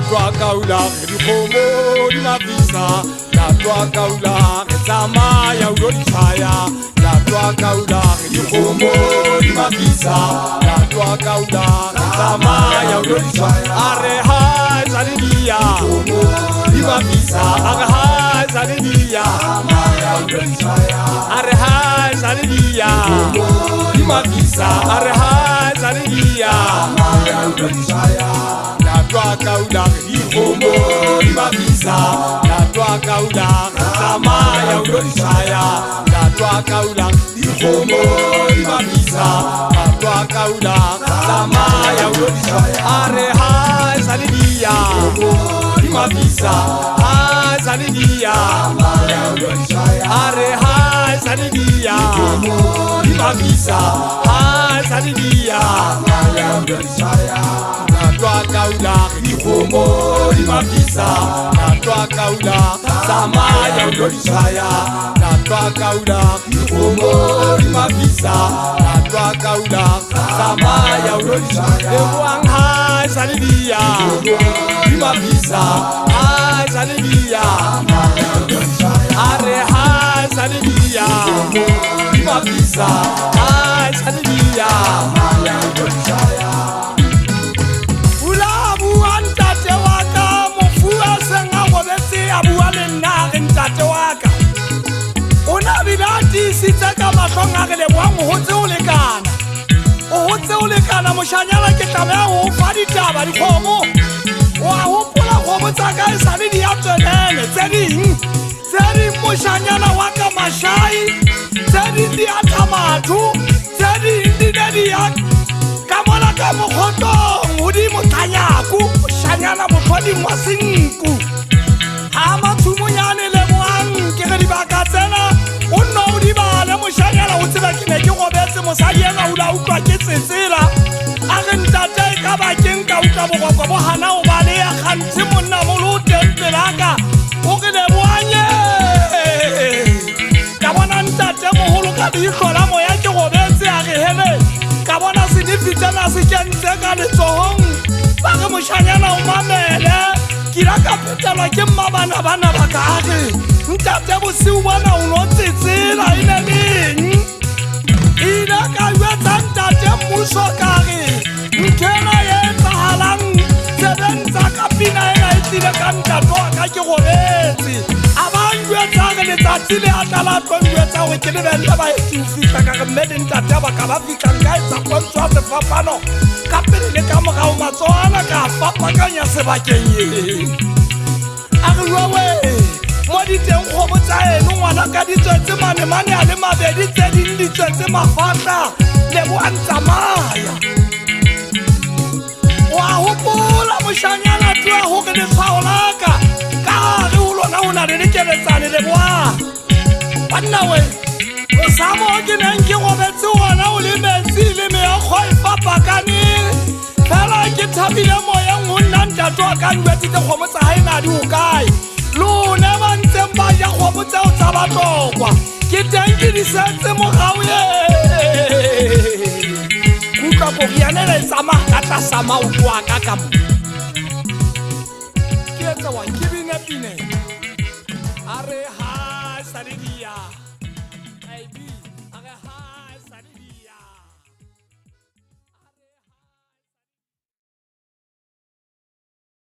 tloa kaula re dikgomo di mapisa la tloa kaula re tsamaya o lo di tshwaya la tloa kaula re dikgomo di mapisa la tloa kaula re tsamaya o lo di tshwaya a re ha e sa le dia di mapisa a re ha e sa le dia a re ha e sa le dia di mapisa a re ha e sa le dia la tloa kaula re dikgomo di mapisa la tloa kaula re tsamaya o lo di tshwaya la tloa kaula dikgomo di mapisa la tloa kaula re tsamaya o lo di tshwaya a re ha e sa le dia di mapisa ha e sa le dia a re ha e sa le dia di mapisa ha e sa le dia la tloa kaula re dikgomo di mapisa la tloa kaula tsamaya o lo di tshwaya la tloa kaula dikgomo di mapisa la tloa kaula tsamaya o lo di tshwaya e buang ha e sa le dia di mapisa ha e sa le dia a re ha e sa le dia di mapisa ha e sa le dia sitse ka mahlong a re leboang o hotse o lekana moshanyana ke tlameha ho fa ditaba dikgomo wa hopola kgomo tsa ka e sale di a tswelele tse ding moshanyana wa ka mashai tse ding di a thamathu tse ding di ne di ya ka mola ka mokhotong hodimo thanyaku moshanyana mohloding wa senku ha mathumonyane leboang ke re dibaka tsena o nno o di bale moshanyana o tseba ke ne ke robetse mosadi ena o la utlwa ke tsetsela a re ntate ka bakeng ka utlwa bogokwa bo hana o bale ya kganthe monna molo o teng pelaka o re leboanye ka bona ntate moholo ka diihlola moya ke robetse a re hele ka bona senefitsena se kentse ka letsohong ba re moshanyana o mamele kila ka phetelwa ke mmabana ba ka re ntate bosiu bona o no tsetsela e ne leng ile ka jwetsa ntate mmuso ka re nkena e etsahalang sebentsa ka pina ena e tlile ka ntate wa ka ke robetse a ba njwetsa re letsatsi le a tlala tlo njwetsa gore ke lebelle baeti o fitlha ka re mme le ntate ba ka ba fitlhang ka etsa pontsho ya sefapano ka pele le ka morao matsoana ka fapakanya sebakeng eng a re jowe mo diteng kgomo tsa eno ngwana ka ditswetse manemane a le mabedi tse ding ditswetse mafatla leboang tsamaya wa hopola moshanyana tloa hore letshwao laka ka gare ho lona ho na le lekeletsane leboang banna we mosamo ke neng ke robetse ona o le metsi le meakgo e fapakaneng fela ke thabile moyeng ho nna ntate wa ka njwetsitse kgomo tsa hae na di ho kae lone ba ntseng ba ja kgomo tseo tsa batlokwa ke teng ke di setse morao ye kutlwa korianela e tsamaya ka tlasa maoto a ka ka mo ke etsa wa ke binepine